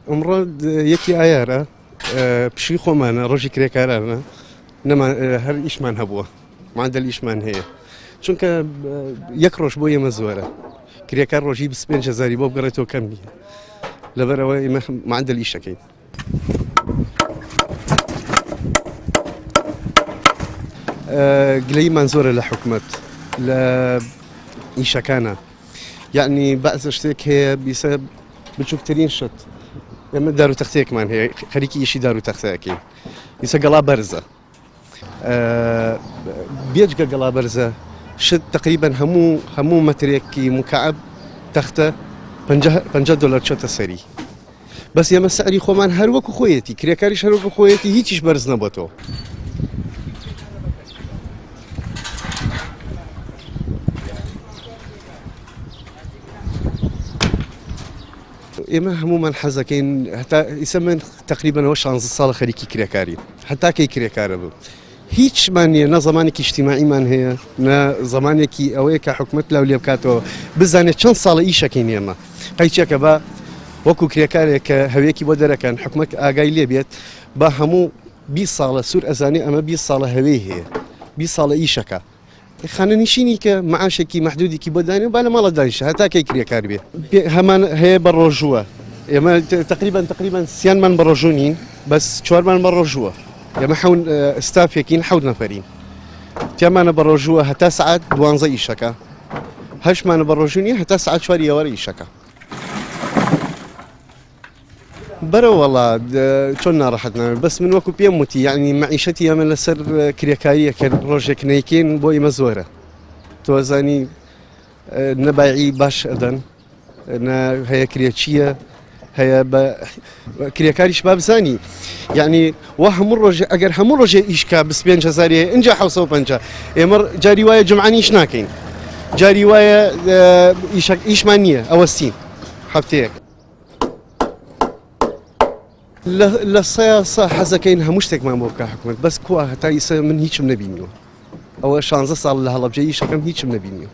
ئەمڕۆ یەکی ئایارە پشی خۆمانە ڕۆژی کرێکارانە هەر ئیشمان هەبووە معدل ئیشمان هەیە چونکە یەک ڕۆژ بۆ ئێمە زۆرە کرێکار ڕۆژی 25,000 بۆ بگەڕێتەوە کەم نیە لەبەرەوە ئێمە معدل ئیشەکەین. گلەیمان زۆرە لە حکومەت لە ئیشەکانە یعنی بەعزە شتێک هەیە بیسە بچووکترین شت ئێمە دار و تەختەیەکمان هەیە خەریکی ئیشی دار و تەختەکەین ئیسە گەڵا بەرزە بێجگە گەڵا بەرزە شت تقریبا هەموو مەترێکی مکعب تەختە $50 چۆتە سەری بەس ئێمە سەعری خۆمان هەروەکو خۆیەتی کرێکاریش هەروەکو خۆیەتی هیچیش بەرز نەبووەتەوە. ئێمە هەمومان حەزەکەین هەتا ئیسە من تقریبەنەوە 16 ساڵە خەریکی کرێکاری هەتا کەی کرێکارە بوو هیچمان نییە نە زمانێکی اجتیماعیمان هەیە نە زمانێکی ئەوەیە کە حکومەت لاو لێ بکاتەوە بزانێت چەند ساڵە ئیشەکەین ئێمە قەیچێکە بە وەکو کرێکارێک کە هەوێکی بۆ دەرەکەن حکومەت ئاگای لێ بێت بە هەموو 20 ساڵە سوور ئەزانێ ئەمە 20 ساڵە هەوێی هەیە 20 ساڵە ئیشەکە خانە نشینی کە معاشێکی محدودێکی بۆ دانێ با لە ماڵە دانیشە هەتا کەی کرێکار بێ هەمان هەیە بە ڕۆژووە ئێمە تقریبان سیانمان بە ڕۆژوو نین بەس چوارمان بە ڕۆژووە ئێمە حەون ستافێکین 7 نەفەرین تیامانە بە ڕۆژووە هەتا سعات 12 ئیشەکە هەشمانە بە ڕۆژوو نیە هەتا سعات 4 ئێوارە ئیشەکە بەرەوە وەڵا چۆن ناڕەحەت ناوێت بەس من وەکو پێم وتی یعنی مەعیشەتی ئەمە لەسەر کرێکاریە کە ڕۆژێک نەیکەین بۆ ئێمە زۆرە تۆزانی نەبایعی باش ئەدەن هەیە کرێچیە هەیە بە کرێکاریش با بزانی یعنی وا هەموو ڕۆژێ ئەگەر هەموو ڕۆژێ ئیشکا 25,000 ئینجا 750 ئێمە جاری وایە جمعانیش ناکەین جاری وایە ئیشمان نییە ئەوە سین هەفتەیەک لە سەیاسە حەزەکەین هەموو شتێکمان بۆ بکە حکومەت بەس کووە هەتا ئیسە من هیچم نەبینیوە ئەوە 16 ساڵ لە هەڵەبجە ئیشەکەم هیچم نەبینیوە.